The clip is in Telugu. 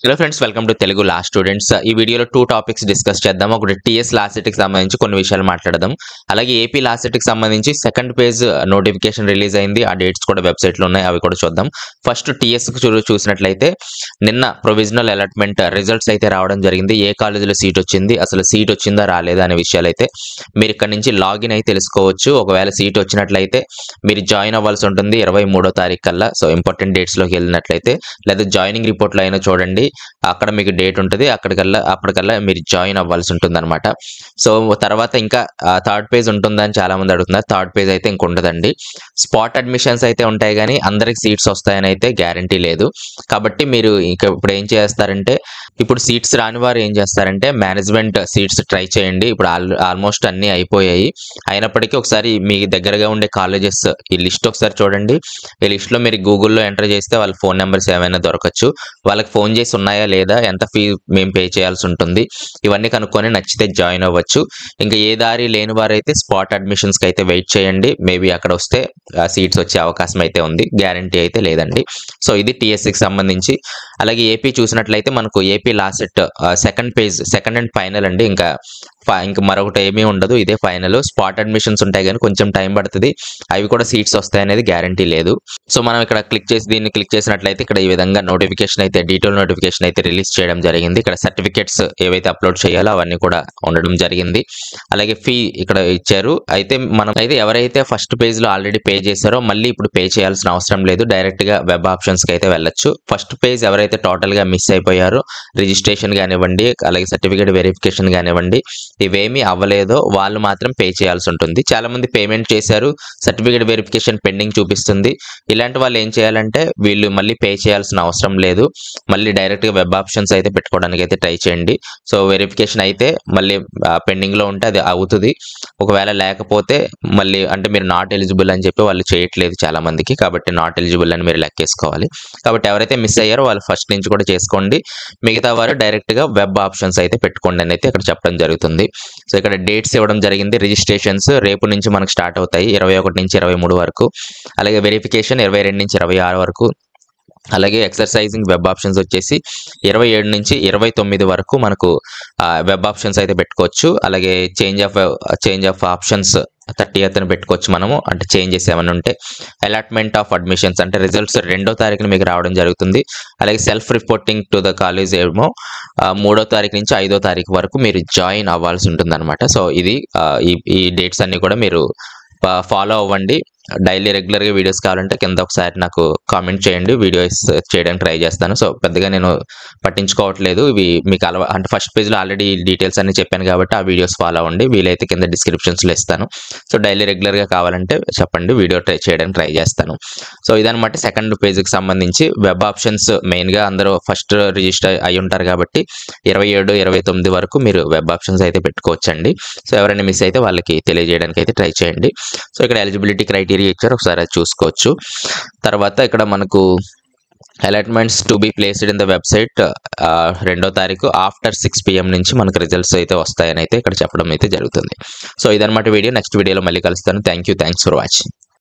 Hello friends, welcome to Telugu law students. ఈ వీడియోలో 2 టాపిక్స్ డిస్కస్ చేద్దాం. ఒకటి టీఎస్ లా సెట్‌కి సంబంధించి కొన్ని విషయాలు మాట్లాడదాం. అలాగే ఏపీ లా సెట్‌కి సంబంధించి సెకండ్ పేజ్ నోటిఫికేషన్ రిలీజ్ అయింది. ఆ డేట్స్ కూడా వెబ్‌సైట్‌లో ఉన్నాయి. అవి కూడా చూద్దాం. ఫస్ట్ టీఎస్‌కి చూసినట్లయితే నిన్న ప్రొవిజనల్ అలాట్‌మెంట్ రిజల్ట్స్ అయితే రావడం జరిగింది. ఏ కాలేజీలో సీట్ వచ్చింది, అసలు సీట్ వచ్చిందా రాలేదా అనే విషయాలైతే మీరు ఇక్కడ నుంచి లాగిన్ అయి తెలుసుకోవచ్చు. ఒకవేళ సీట్ వచ్చినట్లయితే మీరు జాయిన్ అవ్వాల్సి ఉంటుంది 23వ తారీఖు కల్లా. సో ఇంపార్టెంట్ డేట్స్‌లోకి వెళ్ళినట్లయితే లేదా జాయినింగ్ రిపోర్ట్‌లో అయినా చూడండి. అక్కడ మీకు డేట్ ఉంటది. అప్పటికల్లా మీరు జాయిన్ అవ్వాల్సి ఉంటుందన్నమాట. సో తర్వాత ఇంకా థర్డ్ పేజ్ ఉంటుందా అని చాలా మంది అడుగుతున్నారు. థర్డ్ పేజ్ అయితే ఇంక ఉండదండి. స్పాట్ అడ్మిషన్స్ అయితే ఉంటాయి గానీ అందరికి సీట్స్ వస్తాయని అయితే గ్యారంటీ లేదు. కాబట్టి మీరు ఇప్పుడు ఏం చేస్తారంటే, ఇప్పుడు సీట్స్ రాని వారు ఏం చేస్తారంటే మేనేజ్మెంట్ సీట్స్ ట్రై చేయండి. ఇప్పుడు ఆల్మోస్ట్ అన్నీ అయిపోయాయి. అయినప్పటికీ ఒకసారి మీ దగ్గరగా ఉండే కాలేజెస్ ఈ లిస్ట్ ఒకసారి చూడండి. ఈ లిస్ట్‌లో మీరు గూగుల్‌లో ఎంటర్ చేస్తే వాళ్ళ ఫోన్ నంబర్స్ ఏమైనా దొరకచ్చు. వాళ్ళకి ఫోన్ చేసి ఉన్నాయా లేదా, ఎంత ఫీ మేము పే చేయాల్సి ఉంటుంది, ఇవన్నీ కనుక్కొని నచ్చితే జాయిన్ అవ్వచ్చు. ఇంకా ఏ దారి లేని వారైతే స్పాట్ అడ్మిషన్స్‌కి అయితే వెయిట్ చేయండి. మేబీ అక్కడ వస్తే సీట్స్ వచ్చే అవకాశం అయితే ఉంది. గ్యారంటీ అయితే లేదండి. సో ఇది టీఎస్‌కి సంబంధించి. అలాగే ఏపీ చూసినట్లయితే మనకు AP law set second page second and final అండి. ఇంకా మరొకటి ఏమీ ఉండదు. ఇదే ఫైనల్. స్పాట్ అడ్మిషన్స్ ఉంటాయి కానీ కొంచెం టైం పడుతుంది. అవి కూడా సీట్స్ వస్తాయనేది గ్యారంటీ లేదు. సో మనం ఇక్కడ దీన్ని క్లిక్ చేసినట్లయితే ఇక్కడ ఈ విధంగా నోటిఫికేషన్ అయితే డీటెయిల్ నోటిఫికేషన్ అయితే రిలీజ్ చేయడం జరిగింది. ఇక్కడ సర్టిఫికేట్స్ ఏవైతే అప్లోడ్ చేయాలో అవన్నీ కూడా ఉండడం జరిగింది. అలాగే ఫీ ఇక్కడ ఇచ్చారు. అయితే మనం అయితే ఎవరైతే ఫస్ట్ పేజ్ లో ఆల్రెడీ పే చేశారో మళ్ళీ ఇప్పుడు పే చేయాల్సిన అవసరం లేదు. డైరెక్ట్ గా వెబ్ ఆప్షన్స్ కి అయితే వెళ్ళొచ్చు. ఫస్ట్ పేజ్ ఎవరైతే టోటల్ గా మిస్ అయిపోయారో, రిజిస్ట్రేషన్ కానివ్వండి, అలాగే సర్టిఫికేట్ వెరిఫికేషన్ కానివ్వండి, ఇవేమీ అవ్వలేదో వాళ్ళు మాత్రం పే చేయాల్సి ఉంటుంది. చాలా మంది పేమెంట్ చేశారు, సర్టిఫికేట్ వెరిఫికేషన్ పెండింగ్ చూపిస్తుంది. ఇలాంటి వాళ్ళు ఏం చేయాలంటే వీళ్ళు మళ్ళీ పే చేయాల్సిన అవసరం లేదు. మళ్ళీ డైరెక్ట్గా వెబ్ ఆప్షన్స్ అయితే పెట్టుకోవడానికి అయితే ట్రై చేయండి. సో వెరిఫికేషన్ అయితే మళ్ళీ పెండింగ్లో ఉంటే అది అవుతుంది. ఒకవేళ లేకపోతే మళ్ళీ అంటే మీరు నాట్ ఎలిజిబుల్ అని చెప్పి వాళ్ళు చేయట్లేదు చాలా మందికి. కాబట్టి నాట్ ఎలిజిబుల్ అని మీరు లెక్కేసుకోవాలి. కాబట్టి ఎవరైతే మిస్ అయ్యారో వాళ్ళు ఫస్ట్ నుంచి కూడా చేసుకోండి. మిగతా వారు డైరెక్ట్గా వెబ్ ఆప్షన్స్ అయితే పెట్టుకోండి అని అయితే ఇక్కడ చెప్పడం జరుగుతుంది. సో ఇక్కడ డేట్స్ ఇవ్వడం జరిగింది. రిజిస్ట్రేషన్స్ రేపు నుంచి మనకు స్టార్ట్ అవుతాయి 21 నుంచి 23 వరకు. అలాగే వెరిఫికేషన్ 22 నుంచి 26 వరకు. అలాగే ఎక్సర్సైజింగ్ వెబ్ ఆప్షన్స్ వచ్చేసి 27 నుంచి 29 వరకు మనకు వెబ్ ఆప్షన్స్ అయితే పెట్టుకోవచ్చు. అలాగే చేంజ్ ఆఫ్ ఆప్షన్స్ 30th పెట్టుకోవచ్చు మనము. అంటే చేంజెస్ ఏమైనా ఉంటే అలాట్మెంట్ ఆఫ్ అడ్మిషన్స్ అంటే రిజల్ట్స్ 2వ తారీఖున మీకు రావడం జరుగుతుంది. అలాగే self reporting to the college ఏమో 3వ తారీఖు నుంచి 5వ తారీఖు వరకు మీరు జాయిన్ అవ్వాల్సి ఉంటుంది అనమాట. సో ఇది ఈ డేట్స్ అన్ని కూడా మీరు ఫాలో అవ్వండి. డైలీ రెగ్యులర్గా వీడియోస్ కావాలంటే కింద ఒకసారి నాకు కామెంట్ చేయండి. వీడియోస్ చేయడానికి ట్రై చేస్తాను. సో పెద్దగా నేను పట్టించుకోవట్లేదు. ఇవి మీకు అంటే ఫస్ట్ పేజ్లో ఆల్రెడీ డీటెయిల్స్ అన్ని చెప్పాను కాబట్టి ఆ వీడియోస్ ఫాలో అవ్వండి. వీలైతే కింద డిస్క్రిప్షన్స్లో ఇస్తాను. సో డైలీ రెగ్యులర్గా కావాలంటే చెప్పండి, వీడియో చేయడానికి ట్రై చేస్తాను. సో ఇదనమాట సెకండ్ పేజ్కి సంబంధించి వెబ్ ఆప్షన్స్. మెయిన్గా అందరూ ఫస్ట్ రిజిస్టర్ అయి ఉంటారు కాబట్టి 27, 29 వరకు మీరు వెబ్ ఆప్షన్స్ అయితే పెట్టుకోవచ్చండి. సో ఎవరైనా మిస్ అయితే వాళ్ళకి తెలియజేయడానికి అయితే ట్రై చేయండి. సో ఇక్కడ ఎలిజిబిలిటీ క్రైటీరియా ఇచ్చారు, ఒకసారి అది చూసుకోవచ్చు. తర్వాత ఇక్కడ మనకు allotments to be placed in the website 2వ తారీఖు ఆఫ్టర్ 6 PM నుంచి మనకు రిజల్ట్స్ అయితే వస్తాయని అయితే ఇక్కడ చెప్పడం అయితే జరుగుతుంది. సో ఇదన్నమాట వీడియో. నెక్స్ట్ వీడియోలో మళ్ళీ కలుస్తాను. Thanks for watching.